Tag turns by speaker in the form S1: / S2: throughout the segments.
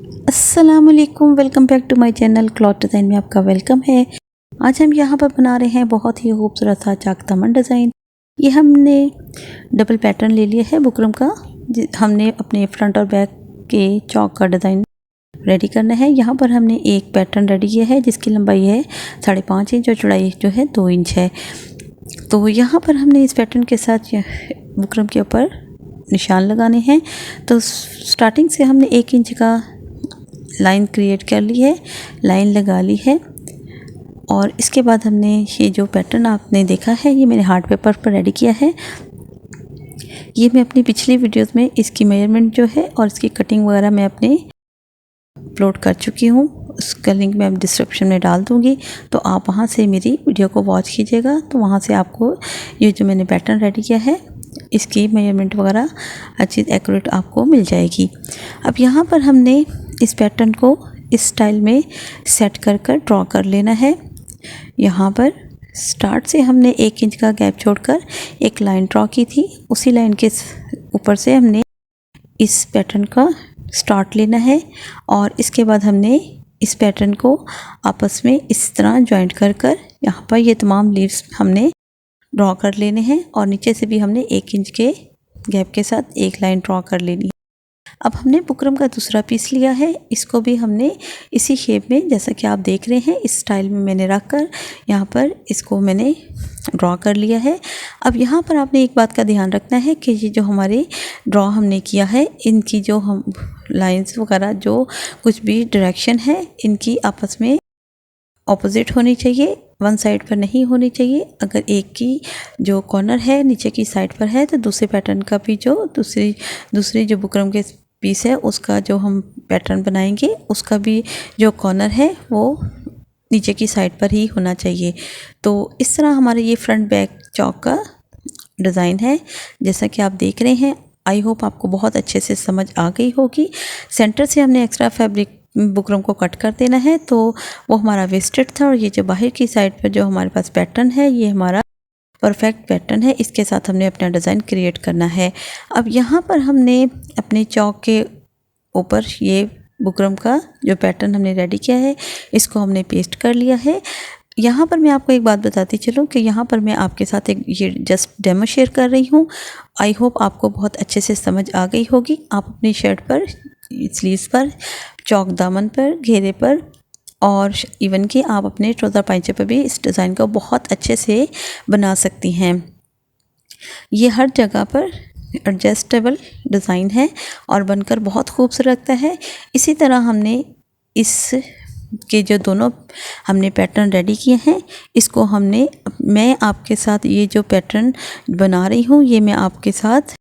S1: अस्सलामुअलैकुम, welcome back to my channel cloth design में आपका वेलकम है। आज हम यहाँ पर बना रहे हैं बहुत ही खूबसूरत सा चाक दामन डिज़ाइन। ये हमने डबल पैटर्न ले लिया है बुकरम का। हमने अपने फ्रंट और बैक के चौक का डिज़ाइन रेडी करना है। यहाँ पर हमने एक पैटर्न रेडी किया है जिसकी लंबाई है 5.5 इंच और चौड़ाई जो है 2 इंच है। तो यहाँ पर हमने इस पैटर्न के साथ बुकरम के ऊपर निशान लगाने हैं। तो स्टार्टिंग से हमने 1 इंच का लाइन क्रिएट कर ली है, लाइन लगा ली है। और इसके बाद हमने ये जो पैटर्न आपने देखा है ये मैंने हार्ड पेपर पर रेडी किया है। ये मैं अपनी पिछली वीडियोस में इसकी मेजरमेंट जो है और इसकी कटिंग वगैरह मैं अपने अपलोड कर चुकी हूँ। उसका लिंक मैं डिस्क्रिप्शन में डाल दूँगी, तो आप वहाँ से मेरी वीडियो को वॉच कीजिएगा। तो वहाँ से आपको ये जो मैंने पैटर्न रेडी किया है इसकी मेजरमेंट वगैरह अच्छी एक्यूरेट आपको मिल जाएगी। अब यहाँ पर हमने इस पैटर्न को इस स्टाइल में सेट कर ड्रॉ कर लेना है। यहाँ पर स्टार्ट से हमने 1 इंच का गैप छोड़कर एक लाइन ड्रॉ की थी। उसी लाइन के ऊपर से हमने इस पैटर्न का स्टार्ट लेना है और इसके बाद हमने इस पैटर्न को आपस में इस तरह जॉइंट कर यहाँ पर ये तमाम लीव्स हमने ड्रॉ कर लेने हैं और नीचे से भी हमने 1 इंच के गैप के साथ एक लाइन ड्रॉ कर लेनी है। अब हमने बुकरम का दूसरा पीस लिया है, इसको भी हमने इसी शेप में जैसा कि आप देख रहे हैं इस स्टाइल में मैंने रख कर यहाँ पर इसको मैंने ड्रॉ कर लिया है। अब यहाँ पर आपने एक बात का ध्यान रखना है कि ये जो हमारे ड्रॉ हमने किया है इनकी जो हम लाइंस वगैरह जो कुछ भी डायरेक्शन है इनकी आपस में ऑपोजिट होनी चाहिए, वन साइड पर नहीं होनी चाहिए। अगर एक की जो कॉर्नर है नीचे की साइड पर है तो दूसरे पैटर्न का भी जो दूसरी जो बुकरम के पीस है उसका जो हम पैटर्न बनाएंगे उसका भी जो कॉर्नर है वो नीचे की साइड पर ही होना चाहिए। तो इस तरह हमारे ये फ्रंट बैक चौक का डिज़ाइन है जैसा कि आप देख रहे हैं। आई होप आपको बहुत अच्छे से समझ आ गई होगी। सेंटर से हमने एक्स्ट्रा फैब्रिक बुकरम को कट कर देना है, तो वो हमारा वेस्टेड था और ये जो बाहर की साइड पर जो हमारे पास पैटर्न है ये हमारा परफेक्ट पैटर्न है। इसके साथ हमने अपना डिज़ाइन क्रिएट करना है। अब यहाँ पर हमने अपने चौक के ऊपर ये बुकरम का जो पैटर्न हमने रेडी किया है इसको हमने पेस्ट कर लिया है। यहाँ पर मैं आपको एक बात बताती चलूँ कि यहाँ पर मैं आपके साथ एक ये जस्ट डेमो शेयर कर रही हूँ। आई होप आपको बहुत अच्छे से समझ आ गई होगी। आप अपनी शर्ट पर, स्लीव्स पर, चौक दामन पर, घेरे पर और इवन कि आप अपने ट्राउज़र पाइचे पर भी इस डिज़ाइन को बहुत अच्छे से बना सकती हैं। ये हर जगह पर एडजस्टेबल डिज़ाइन है और बनकर बहुत खूबसूरत लगता है। इसी तरह हमने इस के जो दोनों हमने पैटर्न रेडी किए हैं इसको मैं आपके साथ ये जो पैटर्न बना रही हूँ ये मैं आपके साथ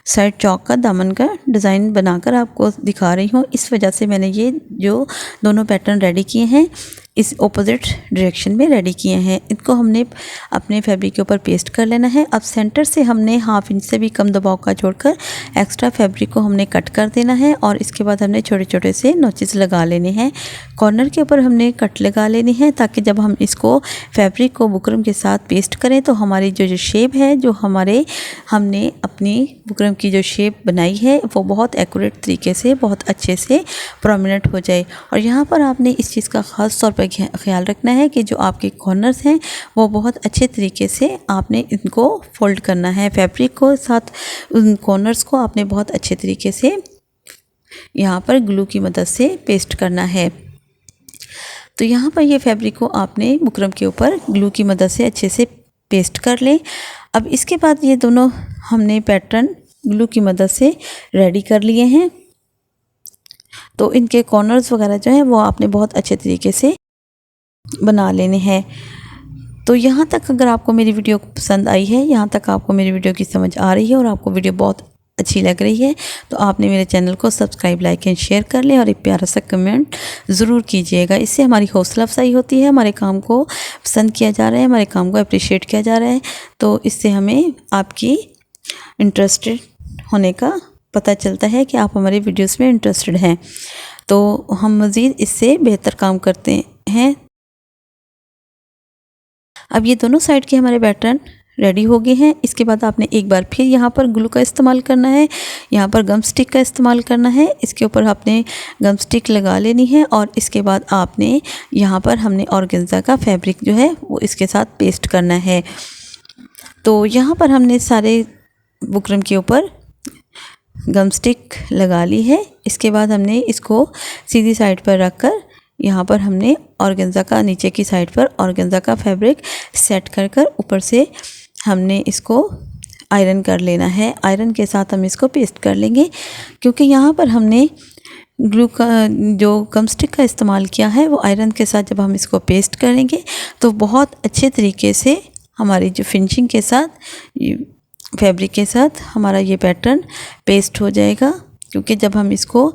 S1: साइड चौक का दामन का डिज़ाइन बनाकर आपको दिखा रही हूँ। इस वजह से मैंने ये जो दोनों पैटर्न रेडी किए हैं इस ऑपोजिट डायरेक्शन में रेडी किए हैं। इनको हमने अपने फैब्रिक के ऊपर पेस्ट कर लेना है। अब सेंटर से हमने 1/2 इंच से भी कम दबाव का छोड़कर एक्स्ट्रा फैब्रिक को हमने कट कर देना है और इसके बाद हमने छोटे छोटे से नोचेस लगा लेने हैं। कॉर्नर के ऊपर हमने कट लगा लेनी है ताकि जब हम इसको फैब्रिक को बुकरम के साथ पेस्ट करें तो हमारी जो शेप है जो हमने अपनी बुकरम की जो शेप बनाई है वो बहुत एक्यूरेट तरीके से बहुत अच्छे से प्रोमिनेंट हो जाए। और यहाँ पर आपने इस चीज़ का ख़ास तौर पर ख्याल रखना है कि जो आपके कॉर्नर्स हैं वो बहुत अच्छे तरीके से आपने इनको फोल्ड करना है। फैब्रिक को साथ उन कॉर्नर्स को आपने बहुत अच्छे तरीके से यहाँ पर ग्लू की मदद से पेस्ट करना है। तो यहाँ पर ये फैब्रिक को आपने बुकरम के ऊपर ग्लू की मदद से अच्छे से पेस्ट कर लें। अब इसके बाद ये दोनों हमने पैटर्न ग्लू की मदद से रेडी कर लिए हैं। तो इनके कॉर्नर्स वगैरह जो हैं वो आपने बहुत अच्छे तरीके से बना लेने हैं। तो यहाँ तक अगर आपको मेरी वीडियो पसंद आई है, यहाँ तक आपको मेरी वीडियो की समझ आ रही है और आपको वीडियो बहुत अच्छी लग रही है तो आपने मेरे चैनल को सब्सक्राइब, लाइक एंड शेयर कर लें और एक प्यारा सा कमेंट ज़रूर कीजिएगा। इससे हमारी हौसला अफजाई होती है, हमारे काम को पसंद किया जा रहा है, हमारे काम को अप्रिशिएट किया जा रहा है। तो इससे हमें आपकी इंटरेस्टेड होने का पता चलता है कि आप हमारे वीडियोस में इंटरेस्टेड हैं, तो हम मज़ीद इससे बेहतर काम करते हैं। अब ये दोनों साइड के हमारे पैटर्न रेडी हो गए हैं। इसके बाद आपने एक बार फिर यहाँ पर ग्लू का इस्तेमाल करना है, यहाँ पर गम स्टिक का इस्तेमाल करना है। इसके ऊपर आपने गम स्टिक लगा लेनी है और इसके बाद आपने यहाँ पर हमने ऑर्गेन्जा का फैब्रिक जो है वो इसके साथ पेस्ट करना है। तो यहाँ पर हमने सारे बुकरम के ऊपर गम स्टिक लगा ली है। इसके बाद हमने इसको सीधी साइड पर रख कर यहाँ पर हमने ऑर्गेन्जा का नीचे की साइड पर ऑर्गेन्जा का फैब्रिक सेट कर कर ऊपर से हमने इसको आयरन कर लेना है। आयरन के साथ हम इसको पेस्ट कर लेंगे, क्योंकि यहाँ पर हमने ग्लू का जो गम स्टिक का इस्तेमाल किया है वो आयरन के साथ जब हम इसको पेस्ट करेंगे तो बहुत अच्छे तरीके से हमारी जो फिनिशिंग के साथ फैब्रिक के साथ हमारा ये पैटर्न पेस्ट हो जाएगा। क्योंकि जब हम इसको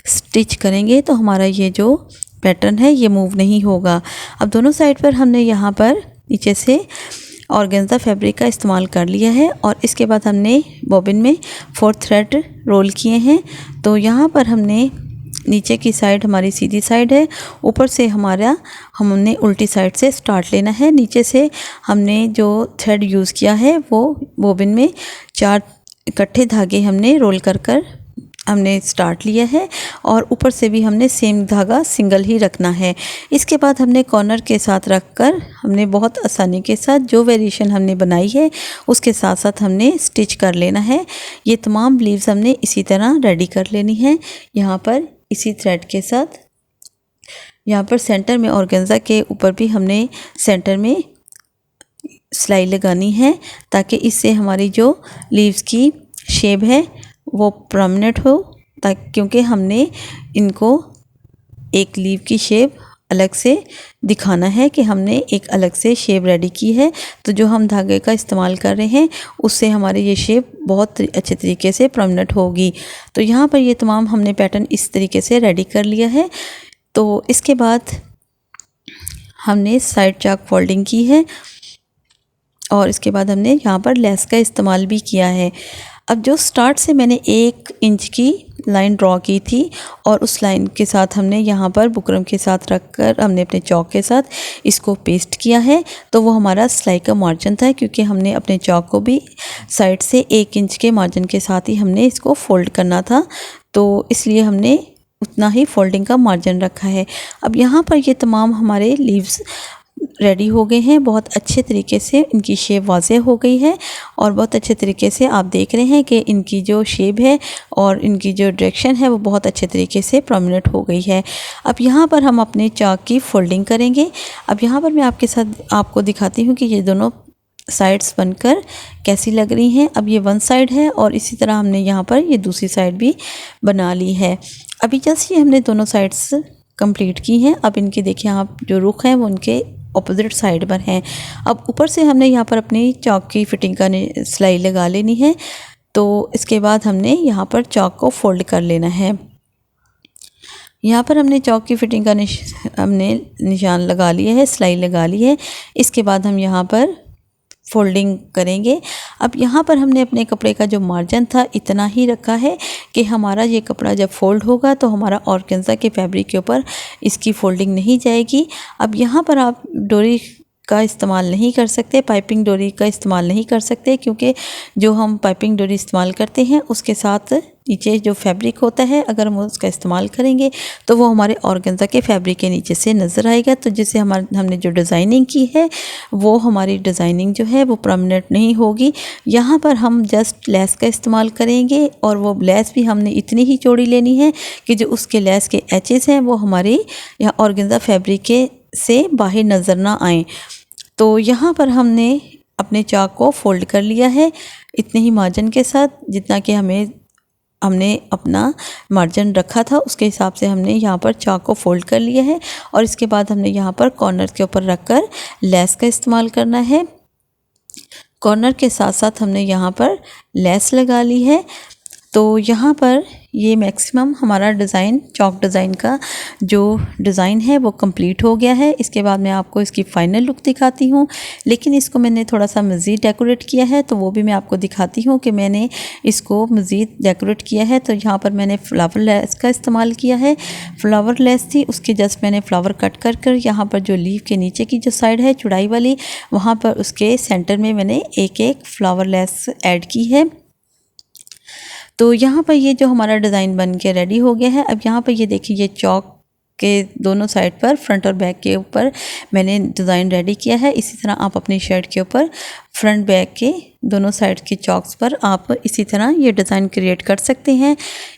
S1: स्टिच करेंगे तो हमारा ये जो पैटर्न है ये मूव नहीं होगा। अब दोनों साइड पर हमने यहाँ पर नीचे से ऑर्गेन्जा फैब्रिक का इस्तेमाल कर लिया है और इसके बाद हमने बॉबिन में 4 थ्रेड रोल किए हैं। तो यहाँ पर हमने नीचे की साइड हमारी सीधी साइड है, ऊपर से हमने उल्टी साइड से स्टार्ट लेना है। नीचे से हमने जो थ्रेड यूज़ किया है वो बॉबिन में 4 इकट्ठे धागे हमने रोल कर हमने स्टार्ट लिया है और ऊपर से भी हमने सेम धागा सिंगल ही रखना है। इसके बाद हमने कॉर्नर के साथ रखकर हमने बहुत आसानी के साथ जो वेरिएशन हमने बनाई है उसके साथ साथ हमने स्टिच कर लेना है। ये तमाम लीव्स हमने इसी तरह रेडी कर लेनी है। यहाँ पर इसी थ्रेड के साथ यहाँ पर सेंटर में ऑर्गेन्जा के ऊपर भी हमने सेंटर में सिलाई लगानी है, ताकि इससे हमारी जो लीव्स की शेप है वो परमानेंट हो। क्योंकि हमने इनको एक लीव की शेप अलग से दिखाना है कि हमने एक अलग से शेप रेडी की है। तो जो हम धागे का इस्तेमाल कर रहे हैं उससे हमारी ये शेप बहुत अच्छे तरीके से परमानेंट होगी। तो यहाँ पर ये तमाम हमने पैटर्न इस तरीके से रेडी कर लिया है। तो इसके बाद हमने साइड चाक फोल्डिंग की है और इसके बाद हमने यहाँ पर लेस का इस्तेमाल भी किया है। अब जो स्टार्ट से मैंने 1 इंच की लाइन ड्रॉ की थी और उस लाइन के साथ हमने यहाँ पर बुकरम के साथ रखकर हमने अपने चौक के साथ इसको पेस्ट किया है। तो वो हमारा सिलाई का मार्जिन था, क्योंकि हमने अपने चौक को भी साइड से 1 इंच के मार्जिन के साथ ही हमने इसको फोल्ड करना था। तो इसलिए हमने उतना ही फोल्डिंग का मार्जिन रखा है। अब यहाँ पर ये तमाम हमारे लीव्स रेडी हो गए हैं। बहुत अच्छे तरीके से इनकी शेप वाज़ेह हो गई है और बहुत अच्छे तरीके से आप देख रहे हैं कि इनकी जो शेप है और इनकी जो डायरेक्शन है वो बहुत अच्छे तरीके से प्रोमिनेंट हो गई है। अब यहाँ पर हम अपने चाक की फोल्डिंग करेंगे। अब यहाँ पर मैं आपको दिखाती हूँ कि ये दोनों साइड्स बनकर कैसी लग रही हैं। अब ये वन साइड है और इसी तरह हमने यहाँ पर ये दूसरी साइड भी बना ली है। अभी जस्ट ये हमने दोनों साइड्स कंप्लीट की हैं। अब इनके देखिए आप जो रुख हैं वो उनके ऑपोजिट साइड पर हैं। अब ऊपर से हमने यहाँ पर अपनी चौक की फिटिंग का सिलाई लगा लेनी है। तो इसके बाद हमने यहाँ पर चौक को फोल्ड कर लेना है। यहाँ पर हमने चौक की फिटिंग का हमने निशान लगा लिया है, सिलाई लगा ली है। इसके बाद हम यहाँ पर फोल्डिंग करेंगे। अब यहाँ पर हमने अपने कपड़े का जो मार्जिन था इतना ही रखा है कि हमारा ये कपड़ा जब फोल्ड होगा तो हमारा ऑर्गेन्जा के फैब्रिक के ऊपर इसकी फोल्डिंग नहीं जाएगी। अब यहाँ पर आप डोरी का इस्तेमाल नहीं कर सकते, पाइपिंग डोरी का इस्तेमाल नहीं कर सकते, क्योंकि जो हम पाइपिंग डोरी इस्तेमाल करते हैं उसके साथ नीचे जो फैब्रिक होता है अगर हम उसका इस्तेमाल करेंगे तो वो हमारे ऑर्गेन्जा के फैब्रिक के नीचे से नज़र आएगा। तो जिससे हमने जो डिज़ाइनिंग की है वो हमारी डिज़ाइनिंग जो है वो परमानेंट नहीं होगी। यहाँ पर हम जस्ट लेस का इस्तेमाल करेंगे और वो लेस भी हमने इतनी ही चौड़ी लेनी है कि जो उसके लेस के एचेस हैं वो हमारे यहाँ ऑर्गेन्जा फैब्रिक के से बाहर नज़र ना आए। तो यहाँ पर हमने अपने चाक को फोल्ड कर लिया है इतने ही मार्जिन के साथ, जितना कि हमने अपना मार्जिन रखा था उसके हिसाब से हमने यहाँ पर चाक को फोल्ड कर लिया है। और इसके बाद हमने यहाँ पर कॉर्नर के ऊपर रखकर लेस का इस्तेमाल करना है। कॉर्नर के साथ साथ हमने यहाँ पर लेस लगा ली है। तो यहाँ पर ये मैक्सिमम हमारा डिज़ाइन चॉक डिज़ाइन का जो डिज़ाइन है वो कंप्लीट हो गया है। इसके बाद मैं आपको इसकी फ़ाइनल लुक दिखाती हूँ, लेकिन इसको मैंने थोड़ा सा मज़ीद डेकोरेट किया है, तो वो भी मैं आपको दिखाती हूँ कि मैंने इसको मज़ीद डेकोरेट किया है। तो यहाँ पर मैंने फ्लावर लेस का इस्तेमाल किया है। फ्लावर लेस थी, उसके जस्ट मैंने फ्लावर कट कर कर यहाँ पर जो लीफ के नीचे की जो साइड है चौड़ाई वाली, वहाँ पर उसके सेंटर में मैंने एक एक फ्लावर लेस ऐड की है। तो यहाँ पर ये जो हमारा डिज़ाइन बन के रेडी हो गया है। अब यहाँ पर ये देखिए, ये चॉक के दोनों साइड पर फ्रंट और बैक के ऊपर मैंने डिज़ाइन रेडी किया है। इसी तरह आप अपनी शर्ट के ऊपर फ्रंट बैक के दोनों साइड के चॉक्स पर आप इसी तरह ये डिज़ाइन क्रिएट कर सकते हैं।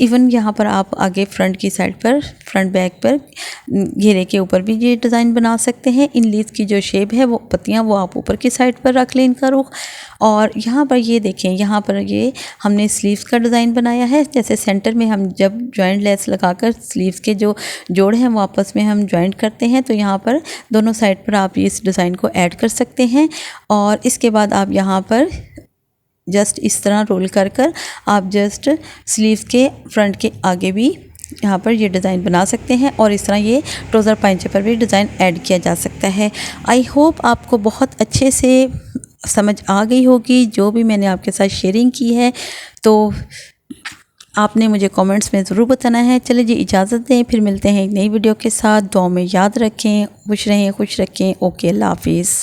S1: इवन यहाँ पर आप आगे फ्रंट की साइड पर फ्रंट बैक पर घेरे के ऊपर भी ये डिज़ाइन बना सकते हैं। इन लीव्स की जो शेप है वो पत्तियाँ वो आप ऊपर की साइड पर रख लें इनका रुख। और यहाँ पर ये देखें, यहाँ पर ये हमने स्लीव्स का डिज़ाइन बनाया है। जैसे सेंटर में हम जब जॉइंट लेस लगाकर स्लीव्स के जो जोड़ हैं वो आपस में हम जॉइंट करते हैं, तो यहाँ पर दोनों साइड पर आप इस डिज़ाइन को ऐड कर सकते हैं। और इसके बाद आप यहाँ पर जस्ट इस तरह रोल कर कर आप जस्ट स्लीव्स के फ्रंट के आगे भी यहाँ पर ये डिज़ाइन बना सकते हैं। और इस तरह ये ट्राउज़र पाइंचे पर भी डिज़ाइन ऐड किया जा सकता है। आई होप आपको बहुत अच्छे से समझ आ गई होगी जो भी मैंने आपके साथ शेयरिंग की है। तो आपने मुझे कमेंट्स में ज़रूर बताना है। चलिए जी, इजाज़त दें, फिर मिलते हैं एक नई वीडियो के साथ। दुआ में याद रखें, खुश रहें, खुश रखें। ओके, अल्लाह हाफिज़।